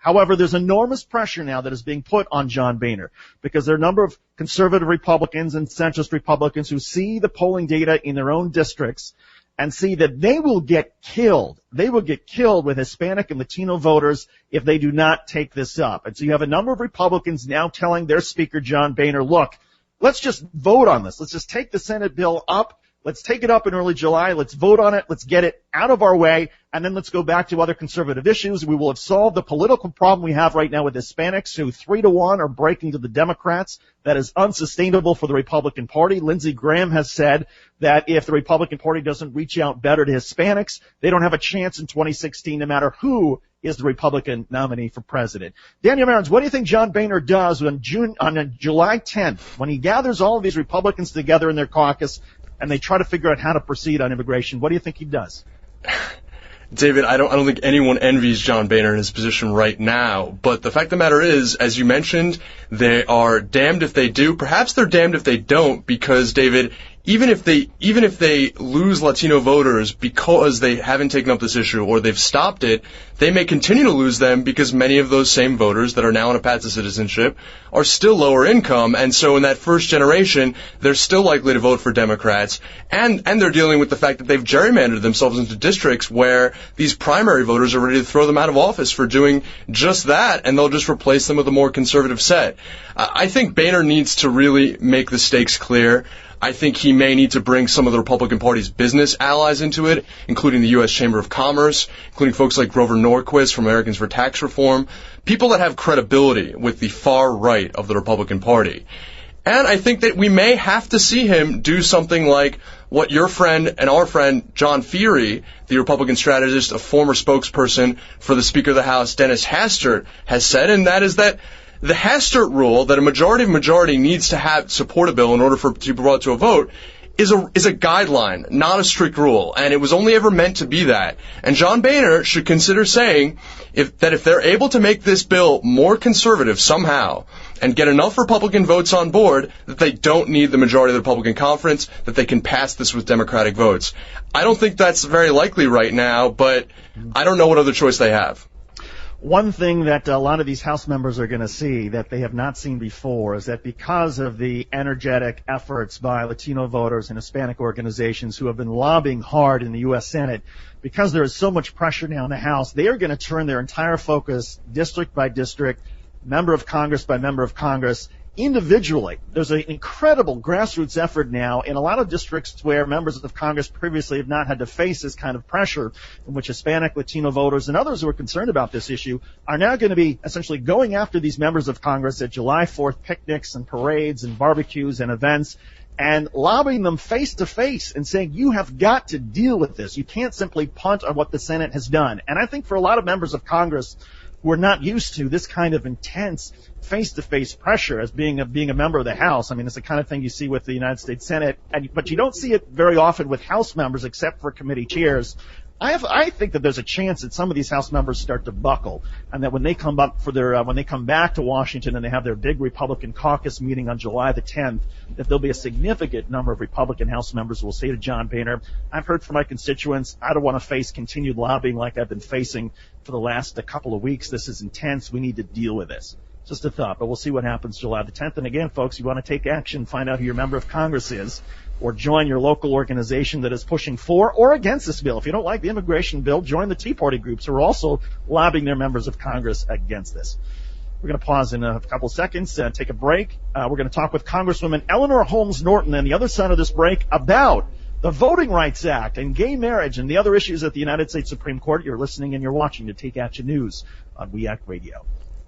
However, there's enormous pressure now that is being put on John Boehner because there are a number of conservative Republicans and centrist Republicans who see the polling data in their own districts and see that they will get killed. They will get killed with Hispanic and Latino voters if they do not take this up. And so you have a number of Republicans now telling their Speaker, John Boehner, look, let's just vote on this. Let's just take the Senate bill up. Let's take it up in early July. Let's vote on it. Let's get it out of our way. And then let's go back to other conservative issues. We will have solved the political problem we have right now with Hispanics who 3-1 are breaking to the Democrats. That is unsustainable for the Republican Party. Lindsey Graham has said that if the Republican Party doesn't reach out better to Hispanics, they don't have a chance in 2016 no matter who is the Republican nominee for president. Daniel Marins, what do you think John Boehner does on July 10th when he gathers all of these Republicans together in their caucus and they try to figure out how to proceed on immigration? What do you think he does? David, I don't think anyone envies John Boehner in his position right now. But the fact of the matter is, as you mentioned, they are damned if they do. Perhaps they're damned if they don't, because, David, even if they lose Latino voters because they haven't taken up this issue or they've stopped it, they may continue to lose them because many of those same voters that are now on a path to citizenship are still lower income, and so in that first generation, they're still likely to vote for Democrats, and they're dealing with the fact that they've gerrymandered themselves into districts where these primary voters are ready to throw them out of office for doing just that, and they'll just replace them with a more conservative set. I think Boehner needs to really make the stakes clear. I think he may need to bring some of the Republican Party's business allies into it, including the U.S. Chamber of Commerce, including folks like Grover Norquist from Americans for Tax Reform, people that have credibility with the far right of the Republican Party. And I think that we may have to see him do something like what your friend and our friend John Feehery, the Republican strategist, a former spokesperson for the Speaker of the House, Dennis Hastert, has said, and that is that the Hastert rule that a majority needs to have support a bill in order for it to be brought to a vote is a guideline, not a strict rule, and it was only ever meant to be that. And John Boehner should consider saying if they're able to make this bill more conservative somehow and get enough Republican votes on board that they don't need the majority of the Republican conference, that they can pass this with Democratic votes. I don't think that's very likely right now, but I don't know what other choice they have. One thing that a lot of these House members are going to see that they have not seen before is that because of the energetic efforts by Latino voters and Hispanic organizations who have been lobbying hard in the U.S. Senate, because there is so much pressure now in the House, they are going to turn their entire focus, district by district, member of Congress by member of Congress, individually. There's an incredible grassroots effort now in a lot of districts where members of Congress previously have not had to face this kind of pressure, in which Hispanic, Latino voters, and others who are concerned about this issue are now going to be essentially going after these members of Congress at July 4th picnics and parades and barbecues and events and lobbying them face to face and saying, you have got to deal with this. You can't simply punt on what the Senate has done. And I think for a lot of members of Congress who are not used to this kind of intense face-to-face pressure as being a member of the House. I mean, it's the kind of thing you see with the United States Senate, but you don't see it very often with House members except for committee chairs. I think that there's a chance that some of these House members start to buckle, and that when they come up for their when they come back to Washington and they have their big Republican caucus meeting on July the 10th, that there'll be a significant number of Republican House members who will say to John Boehner, I've heard from my constituents, I don't want to face continued lobbying like I've been facing for the last couple of weeks. This is intense. We need to deal with this. Just a thought, but we'll see what happens July the 10th. And again, folks, you want to take action, find out who your member of Congress is, or join your local organization that is pushing for or against this bill. If you don't like the immigration bill, join the Tea Party groups who are also lobbying their members of Congress against this. We're going to pause in a couple seconds, take a break. We're going to talk with Congresswoman Eleanor Holmes Norton on the other side of this break about the Voting Rights Act and gay marriage and the other issues at the United States Supreme Court. You're listening and you're watching to Take Action News on We Act Radio.